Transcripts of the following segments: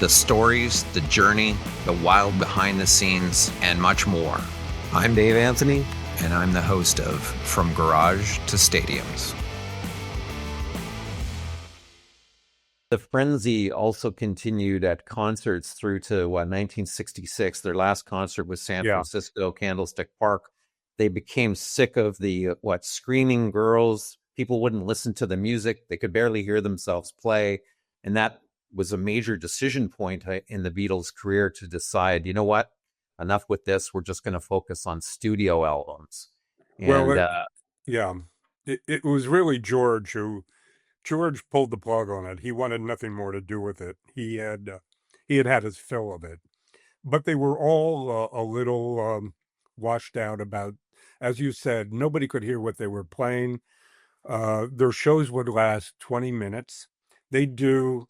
the stories, the journey, the wild behind the scenes, and much more. I'm Dave Anthony, and I'm the host of From Garage to Stadiums. The frenzy also continued at concerts through to 1966. Their last concert was San Francisco, Candlestick Park. They became sick of the screaming girls. People wouldn't listen to the music. They could barely hear themselves play. And that was a major decision point in the Beatles' career to decide, you know what, enough with this. We're just going to focus on studio albums. And it was really George pulled the plug on it. He wanted nothing more to do with it. He had his fill of it. But they were all a little washed out about, as you said, nobody could hear what they were playing. Their shows would last 20 minutes. They'd do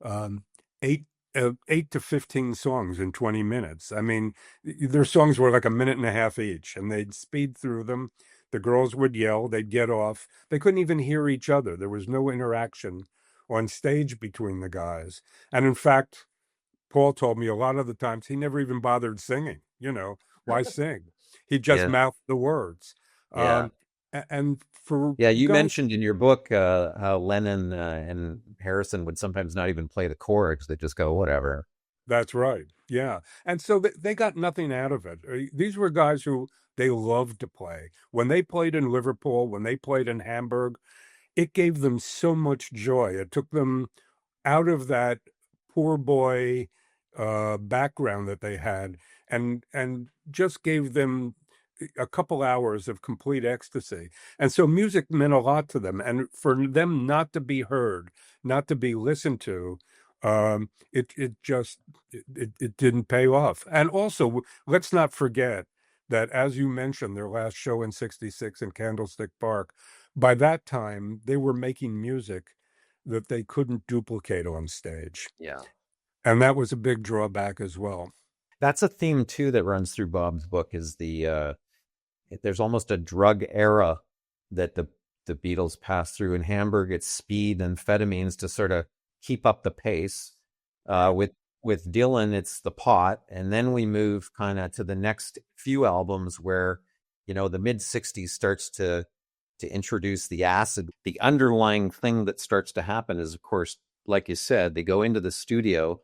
8 to 15 songs in 20 minutes. I mean, their songs were like a minute and a half each, and they'd speed through them. The girls would yell, they'd get off. They couldn't even hear each other. There was no interaction on stage between the guys. And in fact, Paul told me a lot of the times he never even bothered singing. Why sing? He just mouthed the words. You mentioned in your book how Lennon and Harrison would sometimes not even play the chords. They just go, whatever. That's right. Yeah. And so they got nothing out of it. These were guys who they loved to play. When they played in Liverpool, when they played in Hamburg, it gave them so much joy. It took them out of that poor boy background that they had and just gave them a couple hours of complete ecstasy. And so music meant a lot to them. And for them not to be heard, not to be listened to, it didn't pay off. And also, let's not forget that, as you mentioned, their last show in 66 in Candlestick Park, by that time, they were making music that they couldn't duplicate on stage. Yeah. And that was a big drawback as well. That's a theme, too, that runs through Bob's book, is there's almost a drug era that the Beatles passed through. In Hamburg, it's speed and amphetamines to sort of keep up the pace. With Dylan, it's the pot. And then we move kind of to the next few albums where, the mid-60s starts to introduce the acid. The underlying thing that starts to happen is, of course, like you said, they go into the studio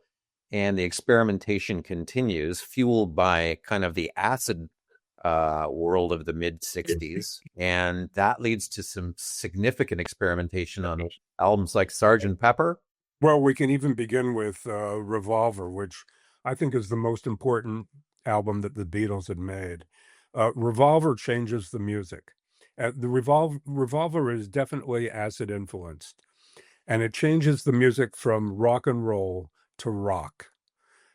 and the experimentation continues, fueled by kind of the acid world of the mid-60s. And that leads to some significant experimentation on albums like Sgt. Pepper. Well, we can even begin with Revolver, which I think is the most important album that the Beatles had made. Revolver changes the music. The Revolver is definitely acid influenced, and it changes the music from rock and roll to rock.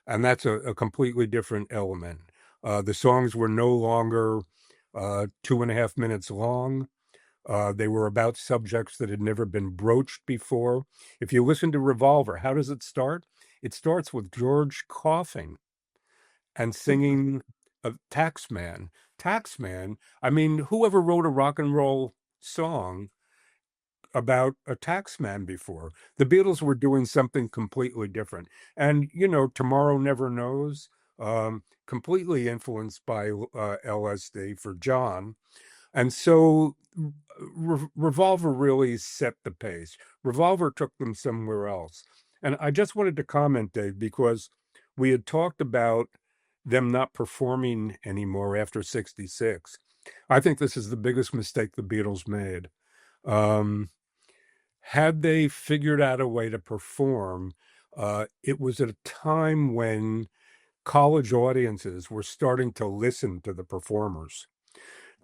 And that's a completely different element. The songs were no longer 2.5 minutes long. They were about subjects that had never been broached before. If you listen to Revolver, how does it start? It starts with George coughing and singing Taxman. Taxman, I mean, whoever wrote a rock and roll song about a taxman before? The Beatles were doing something completely different. And, Tomorrow Never Knows, completely influenced by LSD for John. And so Revolver really set the pace. Revolver took them somewhere else. And I just wanted to comment, Dave, because we had talked about them not performing anymore after 66. I think this is the biggest mistake the Beatles made. Had they figured out a way to perform, it was at a time when college audiences were starting to listen to the performers.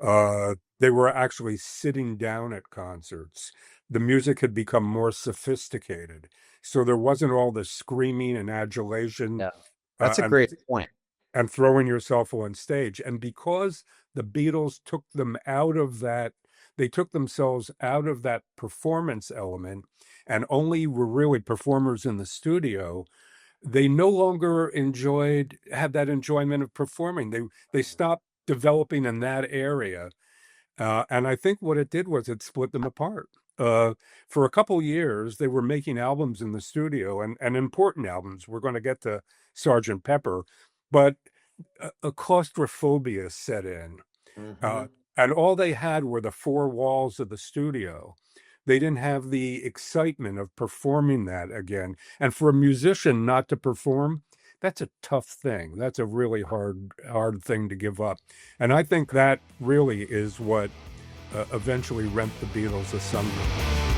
They were actually sitting down at concerts. The music had become more sophisticated. So there wasn't all the screaming and adulation. Yeah, that's a great point. And throwing yourself on stage. And because the Beatles took them out of that, they took themselves out of that performance element and only were really performers in the studio, they no longer had that enjoyment of performing. They stopped developing in that area. And I think what it did was it split them apart. for a couple years, they were making albums in the studio and important albums. We're going to get to Sergeant Pepper, but a claustrophobia set in. Mm-hmm. And all they had were the four walls of the studio. They didn't have the excitement of performing that again. And for a musician not to perform, that's a tough thing. That's a really hard thing to give up. And I think that really is what eventually rent the Beatles asunder.